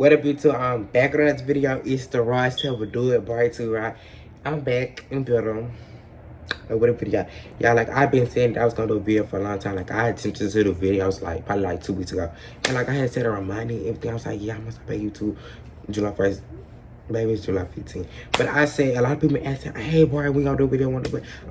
What up, YouTube? I'm back on this video. It's the Raw Silver Do It Bar 2, right? I'm back in building. What up, video? Y'all, like, I've been saying that I was gonna do a video for a long time. Like, I attempted to do videos, like, probably like 2 weeks ago. And, like, I had set a reminder and everything. I was like, yeah, I must pay YouTube July 1st. Maybe it's July 15th. But I said, a lot of people asking, hey, boy, we gonna do a video.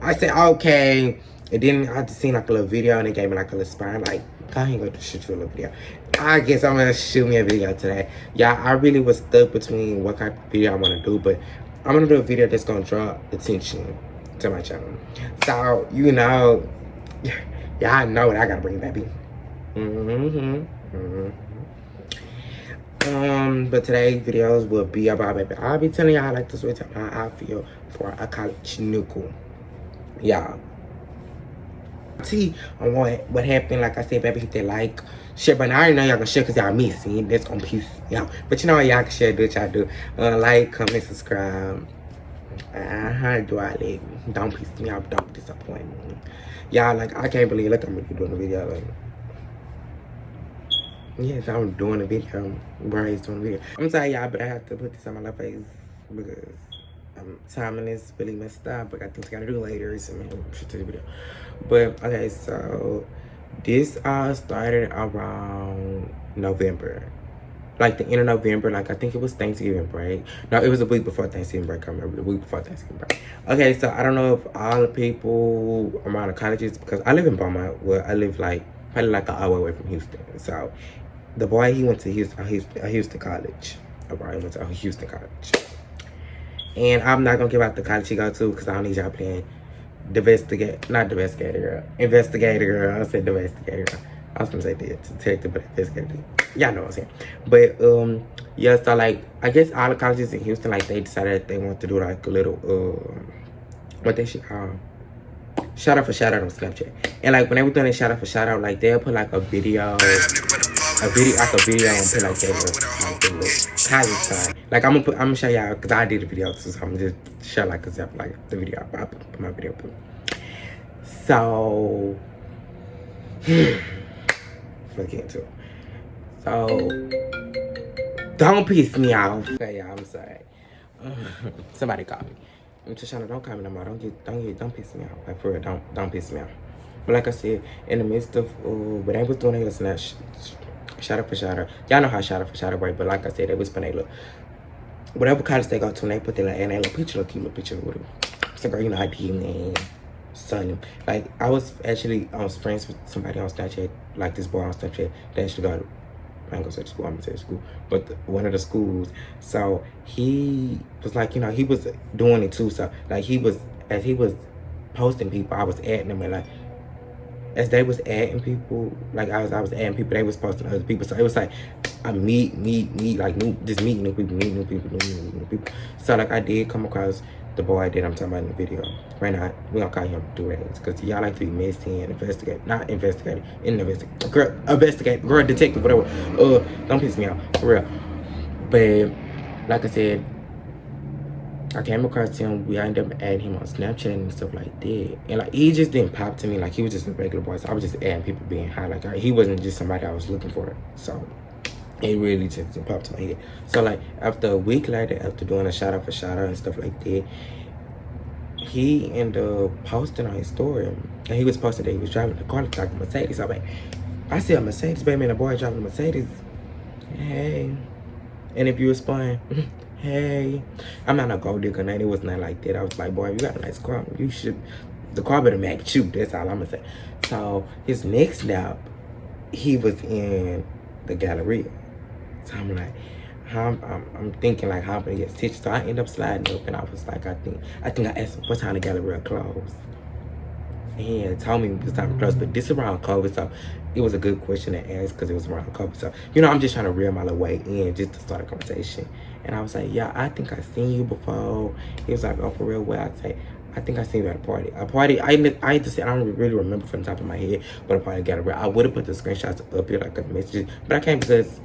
I said, okay. And then I just seen, like, a little video and it gave me, like, a little spine. Like, I ain't gonna shoot you a little video. I guess I'm gonna shoot me a video today. Yeah, I really was stuck between what kind of video I wanna do. But I'm gonna do a video that's gonna draw attention to my channel. So, you know, y'all know what I gotta bring, baby. But today's videos will be about, baby, I'll be telling y'all like the story time how I feel for a college nickel. Y'all. See on what happened. Like I said, baby, hit that like, share, but I already know y'all gonna share because y'all miss me. That's gonna piss y'all. But you know what, y'all can share, do what y'all do. Like, comment, subscribe. Do I like, don't piss me off, don't disappoint me. Y'all, like, I can't believe, look, I'm really doing a video, like, yes, I'm doing a video. Brian's doing a video. I'm sorry, y'all, but I have to put this on my face because timing is really messed up. But I got things I gotta do later. So I'm gonna shoot the video. But okay, so this all started around November. Like the end of November, like I think it was Thanksgiving break. No, it was a week before Thanksgiving break. I remember the week before Thanksgiving break. Okay, so I don't know if all the people around the colleges, because I live in Beaumont. Well, I live like probably like an hour away from Houston. So the boy, he went to Houston college. He went to Houston college. And I'm not gonna give out the college he go to because I don't need y'all playing investigator girl. I said investigator girl. I was gonna say detective, but investigator. Y'all know what I'm saying. But yeah, so like I guess all the colleges in Houston, like they decided they want to do like a little what they should shout out for shout out on Snapchat. And like when they were doing a shout out for shout out, like they'll put like a video and put like their college time. Like I'm gonna show y'all because I did a video too, so I'm just show like example like the video. I put my video up. So look into it. So don't piss me off. Okay, y'all, I'm sorry. Somebody call me. I'm just trying to don't call me no more. Don't piss me off. Like for real, don't piss me off. But like I said, in the midst of when they was doing a snap shout out for shout out. Y'all know how shout out for shout out work, but like I said, they was putting a little whatever college they go to, and they put their and they little picture, cute little picture with it. So girl, you know I did, man. Son, like I was friends with somebody on Snapchat, like this boy on Snapchat that actually got, I ain't gonna say school, I'm gonna say school, but one of the schools. So he was like, you know, he was doing it too. So like as he was posting people, I was adding them, and like as they was adding people, like I was adding people, they was posting other people. So it was like I meet, like just meeting new people. So like I did come across the boy that I'm talking about in the video. Right now, we don't call him Durans because y'all like to be messy and investigate. Not investigating, investigate. Girl, detective, whatever. Don't piss me off, for real. But like I said, I came across him. We ended up adding him on Snapchat and stuff like that. And like he just didn't pop to me. Like he was just a regular boy. So I was just adding people being high. Like he wasn't just somebody I was looking for. So it really just didn't pop to my head. So like after a week later, after doing a shout out for shout out and stuff like that, he ended up posting on his story. And he was posting that he was driving the car like a Mercedes. So I'm like, I see a Mercedes, baby, and a boy driving a Mercedes. Hey. And if you respond, hey, I'm not a gold digger, and it was not like that. I was like, boy, you got a nice car. You should, the car better match you. That's all I'm gonna say. So his next stop, he was in the Galleria. So I'm like, I'm thinking like how I'm gonna get stitched. So I end up sliding up, and I was like, I think I asked him what time the Galleria closed. And he had told me it was time to close, but this around COVID, so it was a good question to ask because it was around COVID. So you know, I'm just trying to reel my little way in just to start a conversation. And I was like, yeah, I think I've seen you before. He was like, oh, for real? Well, I'd say, I think I seen you at a party. I had to say, I don't really remember from the top of my head, but a party got around. I would have put the screenshots up here, like the messages, but I can't because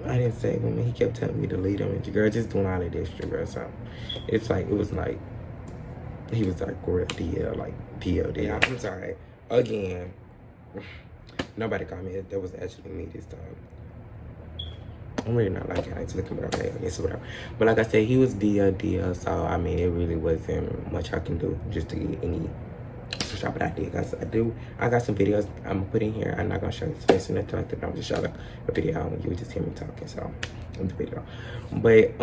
I didn't save him, and he kept telling me to delete him. And your girl just doing all that extra, girl. So it's like, it was like, he was like, real DL, like DL. Yeah, I'm sorry. Again, nobody called me. That was actually me this time. I'm really not like it to look at me, okay, I guess whatever. But like I said, he was deal, so I mean, it really wasn't much I can do just to get any shop it I did. Guys, I got some videos I'm gonna put in here. I'm not gonna show you his face or nothing like that, but I'm just showing a video and you would just hear me talking, so in the video. But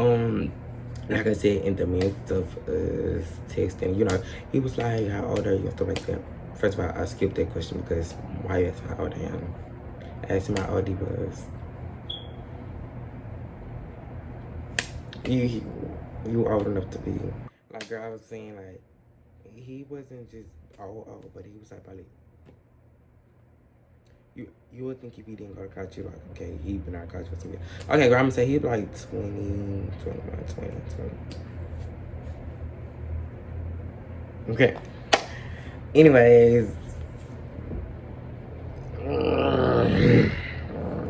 like I said, in the midst of us texting, you know, he was like, how old are you and stuff like that. First of all, I skipped that question because why you asked how old I am? I asked him how old he was. You old enough to be like, girl, I was saying like he wasn't just old, but he was like probably you would think if he didn't go to college, you're like, okay, he been out of college for some years. Okay, girl, I'm gonna say he'd be like 20, 21, 20. Okay. Anyways,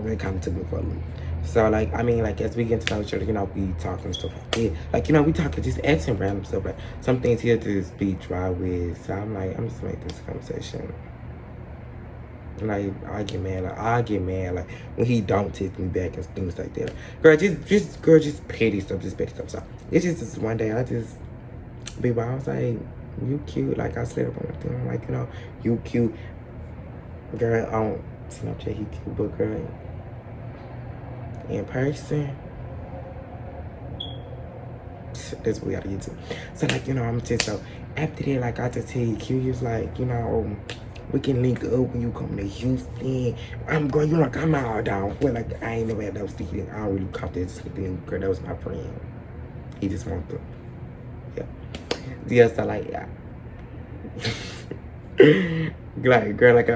they kind of took me for a loop. So, like, I mean, like, as we get to know each other, you know, we talk and stuff like that. Like, you know, we talk just asking random stuff. Like, some things he'll just be dry with. So, I'm like, I'm just make this conversation. Like, I get mad. Like, when he don't text me back and things like that. Girl, just petty stuff. So, it's just this one day, I just be I was like, you cute. Like, I slid up on the thing. I'm like, you know, you cute. Girl, on Snapchat, he cute, but girl, in person, that's what we gotta get to. So, like, you know, I'm just so after that, like, I just tell you, Q, he was like, you know, we can link up when you come to Houston. I'm going, you know, like, I'm all down for like, I ain't never had no sneaking. I don't really caught that sneaking. Girl, that was my friend. He just wanted to, yeah, so like, yeah. Like, girl, like,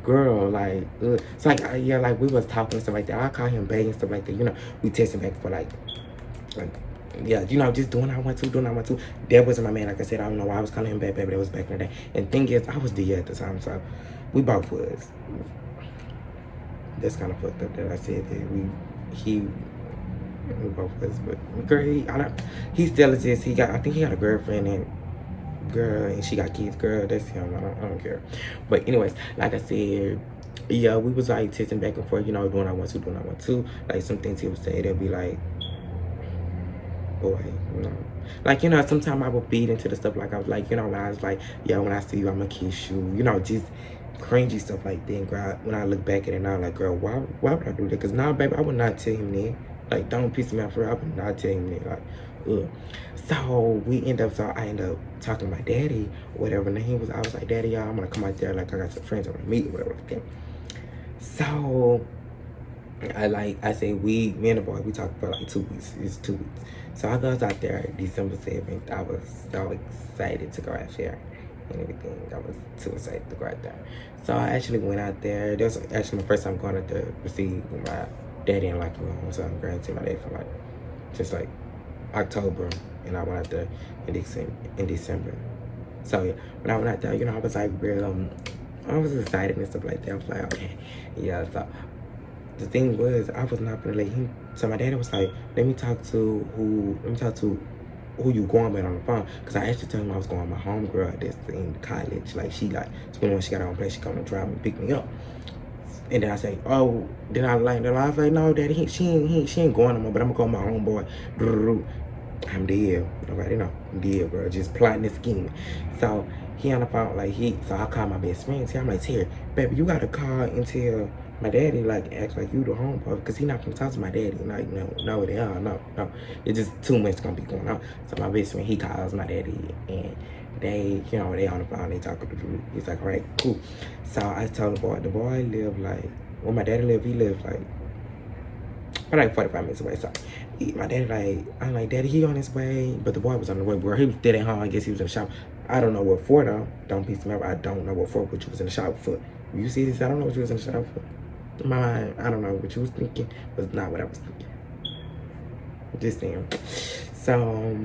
girl, like, it's like, yeah, like, we was talking and stuff like that. I call him babe and stuff like that. You know, we texting back for like, yeah, you know, just doing what I want to. That wasn't my man. Like I said, I don't know why I was calling him babe, but it was back in the day. And thing is, I was D at the time, so we both was. That's kind of fucked up that I said that we both was, but girl, he still exists. I think he got a girlfriend and she got kids. Girl, that's him. I don't care. But anyways, like I said, yeah, we was like texting back and forth, you know, doing I want to. Like some things he would say, they'll be like, boy, you know. Like, you know, sometimes I would feed into the stuff like I was like, you know, when I was like, yeah, when I see you, I'm gonna kiss you. You know, just cringy stuff like that. And girl, when I look back at it now, like, girl, why would I do that? Because now, baby, I would not tell him that. Like, don't piss me off for real. I would not tell him that. Like, ugh. So I end up talking to my daddy or whatever. And I was like, Daddy, y'all, I'm gonna come out there. Like, I got some friends I wanna meet or whatever like that. So I say me and the boy, we talked for like 2 weeks. It's 2 weeks. So I goes out there December 7th. I was so excited to go out there and everything. I was too excited to go out there. So I actually went out there. That was actually my first time going out there to see my daddy and like, you know, so I'm going to see my dad for like, just like October. And I went out there in December. So yeah, when I went out there, you know, I was like real, I was excited and stuff like that. I was like, okay, yeah, so the thing was, I was not gonna let him. So my daddy was like, let me talk to who you going with on the phone. Cause I actually told him I was going with my homegirl that's in college. Like she like 21, she got her own place. She come to drive me, pick me up. And then I say, oh, I was like, no, Daddy, she ain't going no more. But I'm gonna call my homeboy. I'm dead. Nobody know. I'm dead, bro. Just plotting this scheme. So he on the phone, like so I call my best friend. I'm like, Terry, baby, you gotta call and tell my daddy, like, act like you the homeboy, because he not gonna talk to my daddy. Like, no, they are, no. It's just too much gonna be going on. So my best friend, he calls my daddy, and they, you know, they on the phone, they talking to the. He's like, all right, cool. So I told the boy lived like, where my daddy lived, he lived like 45 minutes away. So my daddy like, I'm like, Daddy, he on his way, but the boy was on the way, bro. He was dead at home. I guess he was in the shop. I don't know what for though. Don't piece me up. I don't know what for, but you was in the shop for. You see this? I don't know what you was in the shop for. I don't know what you was thinking. Was not what I was thinking. Just saying. So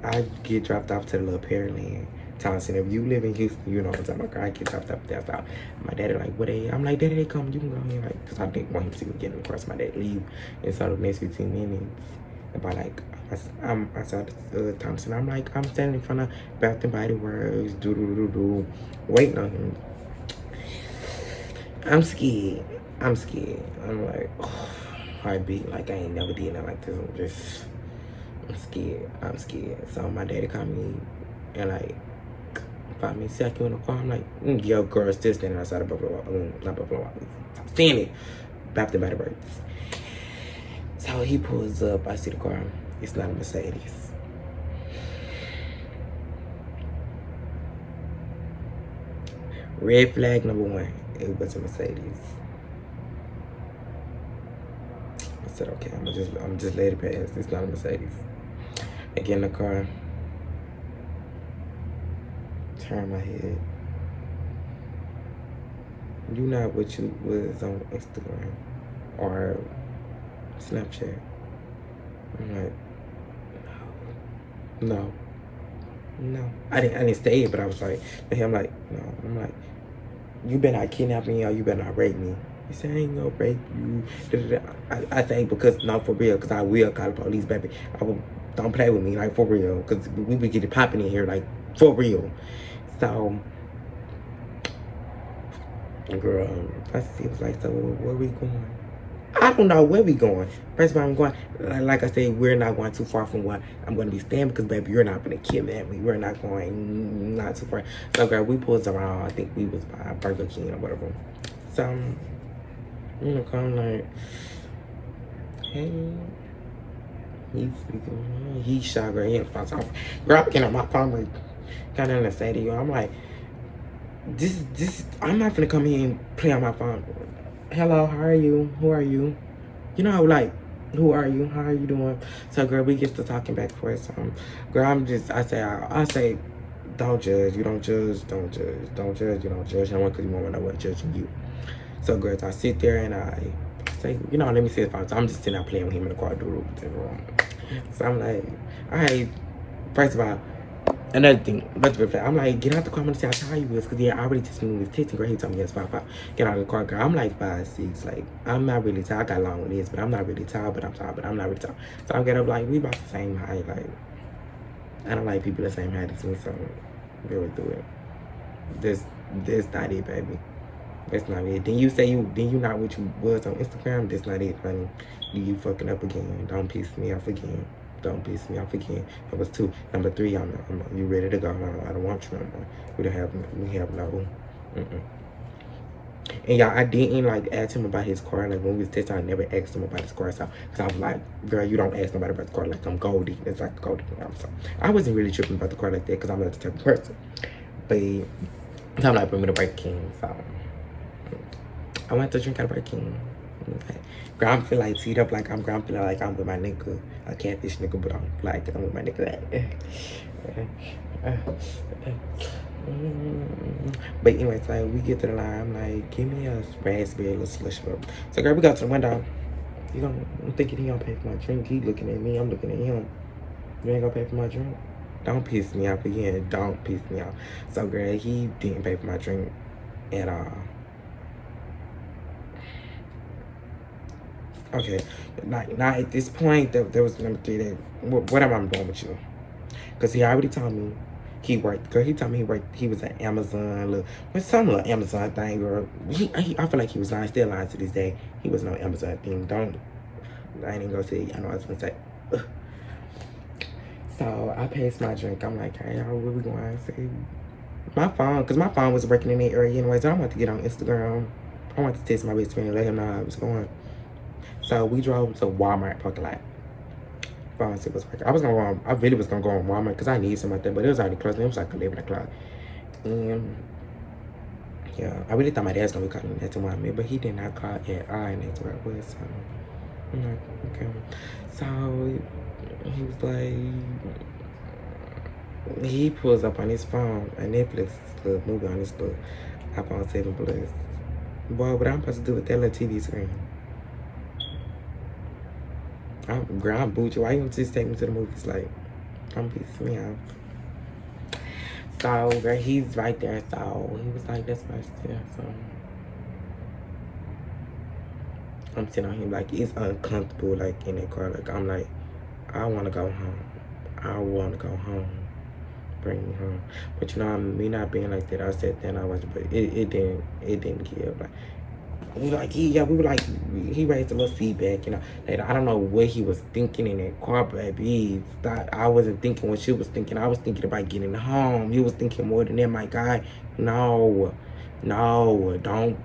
I get dropped off to the little Pearland. Thompson, if you live in Houston, you know what I'm talking about. I get dropped off there. So my daddy like, I'm like, Daddy, they come, you can go here, like, because I didn't want him to see me getting across. My dad leave, and so the next 15 minutes, about like, I saw Thompson. I'm like, I'm standing in front of Bath and Body Works, waiting on him. I'm scared. I'm like, oh. heartbeat. Like, I ain't never did nothing like this. I'm scared. I'm scared. So my daddy called me and like 5 minutes second in the car. I'm like, yo, girl, still standing outside of Buffalo. Not Buffalo. Standing. Baptist by the brakes. So he pulls up. I see the car. It's not a Mercedes. Red flag number 1. It was a Mercedes. I said, okay, I'm just let it pass. It's not a Mercedes. I get in the car. Turn my head. You not what you was on Instagram or Snapchat. I'm like, no. I didn't say it, but I was like, I'm like, no. I'm like, you better not kidnap me or you better not rape me. He said, I ain't gonna rape you. I think because, no, for real, because I will call the police, baby. Don't play with me, like, for real. Because we be getting popping in here, like, for real. So, girl, I see, it was like, so where we going? I don't know where we going. First of all, I'm going, like I said, we're not going too far from what I'm going to be staying because, baby, you're not going to kidnap me. We're not going not too far. So, girl, we pulled around. I think we was by Burger King or whatever. So, I'm like, hey, he's speaking. He's shy, girl. He ain't phone. So, girl, I'm getting on my phone, like, kind of to say to you, I'm like, I'm not going to come here and play on my phone. Hello, how are you? Who are you? You know, like, who are you? How are you doing? So, girl, we get to talking back for it. So, girl, I say, don't judge. You don't judge. Don't judge. Don't judge. You don't judge. No one because you won't know what judging you. So, girl, I sit there and I say, you know, let me see if I'm just sitting out playing with him in the car, So, I'm like, all right, first of all, another thing, I'm like, get out the car. I'm gonna see how tall you is, cause yeah, I already tested me with testing. Girl, he told me it's 5'5". Get out of the car, girl. I'm like 5'6". Like, I'm not really tall. I got long legs, but I'm not really tall. But I'm tall, but I'm not really tall. So I get up like we about the same height. Like, I don't like people the same height as me, so go through it. This not it, baby. That's not it. Then you not what you was on Instagram. That's not it, honey. You fucking up again. Don't piss me off again. Don't piss me off again. That was 2. Number 3, you ready to go? I don't want you no more. We have no. And y'all, I didn't like ask him about his car. Like when we was testing, I never asked him about his car. So, cause I was like, girl, you don't ask nobody about the car. Like I'm Goldie. It's like Goldie. So I wasn't really tripping about the car like that because I'm not the type of person. But I'm like, bring me to Burger King. So I went to drink at Burger King. Girl, I'm feeling like teed up like I'm feeling like I'm with my nigga, a catfish nigga, but I'm with my nigga. But anyways, like we get to the line, I'm like, give me a raspberry, little slush up. So girl, we go to the window. I'm thinking he gonna pay for my drink. He looking at me, I'm looking at him. You ain't gonna pay for my drink? Don't piss me off again. Don't piss me off. So girl, he didn't pay for my drink at all. Okay, like now at this point, there was number 3. That what am I doing with you? Cause he already told me he worked. Girl, he told me he was at Amazon, some little Amazon thing. Girl, I feel like he was lying, still lying to this day. He was no Amazon thing. I ain't even gonna say. I know I was gonna say. Ugh. So I passed my drink. I'm like, hey, where we going? I say my phone, cause my phone was working in the area anyways. I want to get on Instagram. I want to text my best friend and let him know how it was going. So we drove to Walmart parking lot. Pharmacy was working. I really was gonna go on Walmart because I need something like that, but it was already closed. It was like 11 o'clock. And yeah, I really thought my dad was gonna be calling that tomorrow, but he did not call at all, and that's where it was. So I'm like, okay. So he was like, he pulls up on his phone, a Netflix movie on his iPhone 7 Plus. Boy, what I'm supposed to do with that little TV screen? I'm bougie. Why you just take me to the movies? Like, don't piss me off. So, girl, he's right there. So, he was like, that's my shit. So, I'm sitting on him like, it's uncomfortable, like, in that car. Like, I'm like, I want to go home. I want to go home. Bring me home. But, you know, me not being like that, I sat there and I watched it. But it didn't give. Like, We like, yeah, we were like, he raised a little feedback, you know. And I don't know what he was thinking in that car, baby. I wasn't thinking what she was thinking. I was thinking about getting home. He was thinking more than that, my guy. No, no.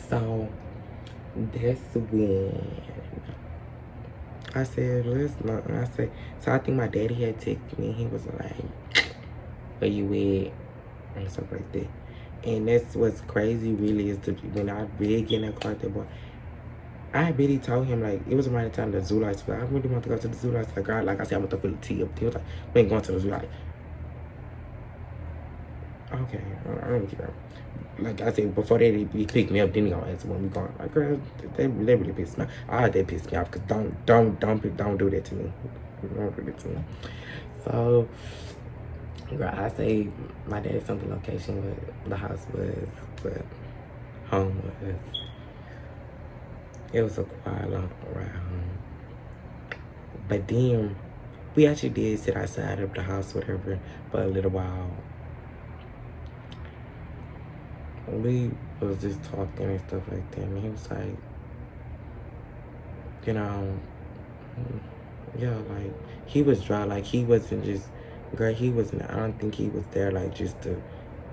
So that's when I said, let's not. I said, so I think my daddy had texted me. He was like, where you at? And stuff like that. And that's what's crazy, really, is when I really get in that car with that boy, I really told him, like, it was around the time the zoo lights, but I really want to go to the zoo lights. Like I said, I want to fill the tea up. He was like, we ain't going to the zoo lights. Okay, I don't care. Like I said, before they picked me up, then he gonna ask when we going. Like, girl, they really pissed me off. They pissed me off, because don't do that to me. Don't do that to me. So, girl, I say my dad sent the location where the house was, but home was. It was a quiet long ride home. But then we actually did sit outside of the house, whatever, for a little while. We was just talking and stuff like that, and he was like, you know, yeah, like, he was dry, like, he wasn't just, girl, he wasn't, I don't think he was there, like, just to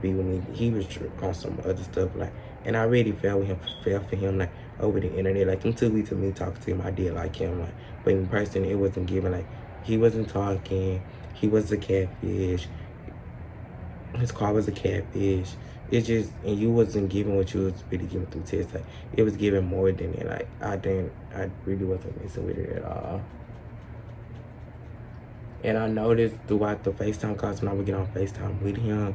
be with me. He was on some other stuff, like, and I really fell for him, like, over the internet. Like, until we to me talking to him, I did like him, like, but in person, it wasn't given, like, he wasn't talking, he was a catfish, his car was a catfish. It's just, and you wasn't giving what you was really giving through text. Like, it was giving more than it. Like, I really wasn't messing with it at all. And I noticed throughout the FaceTime calls, when I would get on FaceTime with him,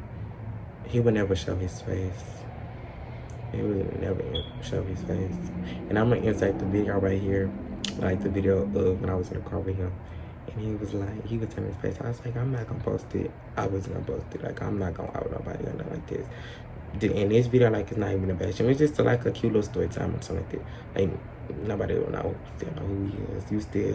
he would never show his face. He would never show his face. And I'm gonna insert the video right here, like the video of when I was in the car with him. And he was like, he was turning his face. I was like, I'm not gonna post it. I wasn't gonna post it. Like, I'm not gonna out nobody or nothing like this. In this video, like, it's not even a bashing. It's just like a cute little story time or something like that. Like, nobody will know, still know who he is. You still